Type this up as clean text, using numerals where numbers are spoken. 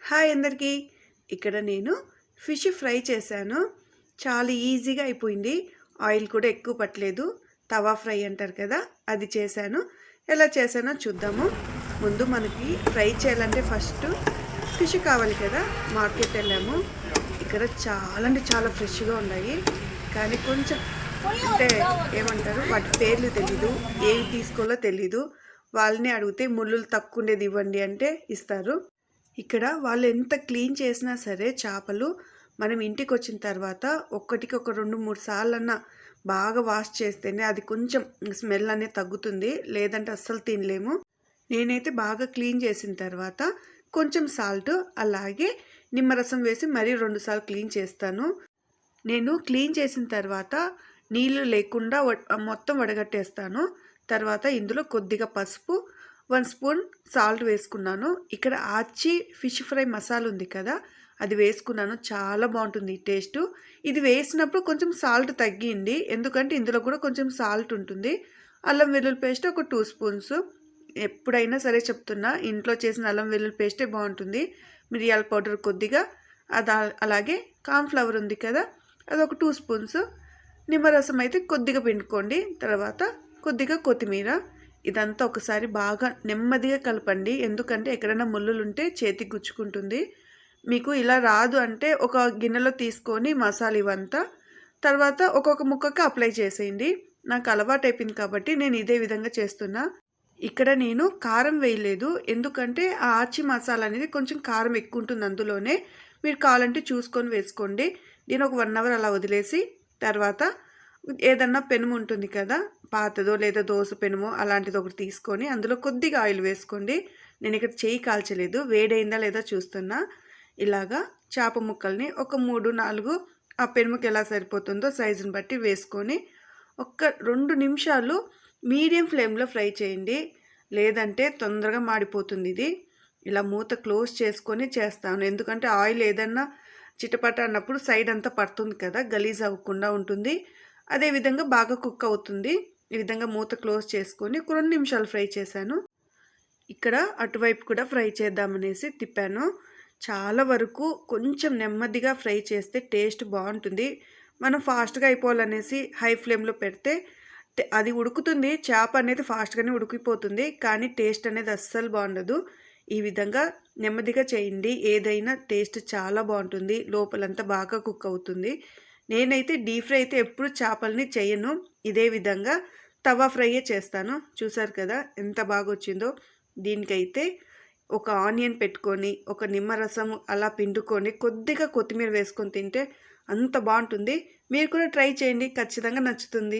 Hi అందరికీ. ఇక్కడ నేను ఫిష్ ఫ్రై చేశాను. చాలా ఈజీగా అయిపోయింది. ఆయిల్ కూడా ఎక్కువ పట్టలేదు. తవా ఫ్రై అంటారు కదా, అది చేశాను. ఎలా చేశానో చూద్దాము. ముందు మనకి ఫ్రై చేయాలంటే ఫస్ట్ ఫిష్ కావాలి కదా. మార్కెట్ వెళ్ళాము. ఇక్కడ చాలా అంటే చాలా ఫ్రెష్గా ఉన్నాయి. కానీ కొంచెం అంటే ఏమంటారు, వాటి పేర్లు తెలీదు, ఏవి తీసుకోవాలో తెలీదు. వాళ్ళని అడిగితే ముళ్ళులు తక్కువ ఉండేది ఇవ్వండి అంటే ఇస్తారు. ఇక్కడ వాళ్ళు ఎంత క్లీన్ చేసినా సరే చేపలు మనం ఇంటికి వచ్చిన తర్వాత ఒక్కటికి ఒక 2-3 సార్లన్నా బాగా వాష్ చేస్తేనే అది కొంచెం స్మెల్ అనేది తగ్గుతుంది. లేదంటే అస్సలు తినలేము. నేనైతే బాగా క్లీన్ చేసిన తర్వాత కొంచెం సాల్ట్ అలాగే నిమ్మరసం వేసి మరీ 2 సార్లు క్లీన్ చేస్తాను. నేను క్లీన్ చేసిన తర్వాత నీళ్ళు లేకుండా మొత్తం వడగట్టేస్తాను. తర్వాత ఇందులో కొద్దిగా పసుపు, 1 స్పూన్ సాల్ట్ వేసుకున్నాను. ఇక్కడ ఆచి ఫిష్ ఫ్రై మసాలా ఉంది కదా, అది వేసుకున్నాను. చాలా బాగుంటుంది టేస్ట్. ఇది వేసినప్పుడు కొంచెం సాల్ట్ తగ్గింది, ఎందుకంటే ఇందులో కూడా కొంచెం సాల్ట్ ఉంటుంది. అల్లం వెల్లుల్లి పేస్ట్ ఒక 2 స్పూన్స్. ఎప్పుడైనా సరే చెప్తున్నా, ఇంట్లో చేసిన అల్లం వెల్లుల్లి పేస్టే బాగుంటుంది. మిరియాల పౌడర్ కొద్దిగా, అలాగే కార్న్ఫ్లవర్ ఉంది కదా, అదొక 2 స్పూన్స్. నిమ్మరసం అయితే కొద్దిగా పిండుకోండి. తర్వాత కొద్దిగా కొత్తిమీర. ఇదంతా ఒకసారి బాగా నెమ్మదిగా కలపండి, ఎందుకంటే ఎక్కడైనా ముళ్ళులు ఉంటే చేతికి గుచ్చుకుంటుంది. మీకు ఇలా రాదు అంటే ఒక గిన్నెలో తీసుకొని మసాలా ఇవంతా తర్వాత ఒక్కొక్క ముక్కకి అప్లై చేసేయండి. నాకు అలవాటు అయిపోయింది కాబట్టి నేను ఇదే విధంగా చేస్తున్నా. ఇక్కడ నేను కారం వేయలేదు, ఎందుకంటే ఆ ఆచి మసాలా అనేది కొంచెం కారం ఎక్కువ ఉంటుంది అందులోనే. మీరు కావాలంటే చూసుకొని వేసుకోండి. నేను ఒక 1 అవర్ అలా వదిలేసి తర్వాత ఏదన్నా పెనుము ఉంటుంది కదా, పాతదో లేదా దోశ పెనుమో అలాంటిది ఒకటి తీసుకొని అందులో కొద్దిగా ఆయిల్ వేసుకోండి. నేను ఇక్కడ చేయి కాల్చలేదు, వేడైందా లేదా చూస్తున్నా. ఇలాగా చేప ముక్కల్ని ఒక 3-4 ఆ పెనుముకి ఎలా సరిపోతుందో సైజుని బట్టి వేసుకొని ఒక్క 2 నిమిషాలు మీడియం ఫ్లేమ్లో ఫ్రై చేయండి, లేదంటే తొందరగా మాడిపోతుంది ఇది. ఇలా మూత క్లోజ్ చేసుకొని చేస్తాను, ఎందుకంటే ఆయిల్ ఏదన్నా చిటపట అన్నప్పుడు సైడ్ అంతా పడుతుంది కదా, గలీజ్ అవ్వకుండా ఉంటుంది. అదేవిధంగా బాగా కుక్ అవుతుంది. ఈ విధంగా మూత క్లోజ్ చేసుకొని 2 నిమిషాలు ఫ్రై చేశాను. ఇక్కడ అటువైపు కూడా ఫ్రై చేద్దామనేసి తిప్పాను. చాలా వరకు కొంచెం నెమ్మదిగా ఫ్రై చేస్తే టేస్ట్ బాగుంటుంది. మనం ఫాస్ట్గా అయిపోవాలనేసి హై ఫ్లేమ్లో పెడితే అది ఉడుకుతుంది, చేప అనేది ఫాస్ట్గానే ఉడికిపోతుంది, కానీ టేస్ట్ అనేది అస్సలు బాగుండదు. ఈ విధంగా నెమ్మదిగా చేయండి, ఏదైనా టేస్ట్ చాలా బాగుంటుంది, లోపలంతా బాగా కుక్ అవుతుంది. నేనైతే డీప్ ఫ్రై అయితే ఎప్పుడు చేపల్ని చేయను, ఇదే విధంగా తవా ఫ్రైయే చేస్తాను. చూసారు కదా ఎంత బాగా వచ్చిందో. దీనికైతే ఒక ఆనియన్ పెట్టుకొని ఒక నిమ్మరసం అలా పిండుకొని కొద్దిగా కొత్తిమీర వేసుకొని తింటే అంత బాగుంటుంది. మీరు కూడా ట్రై చేయండి, ఖచ్చితంగా నచ్చుతుంది.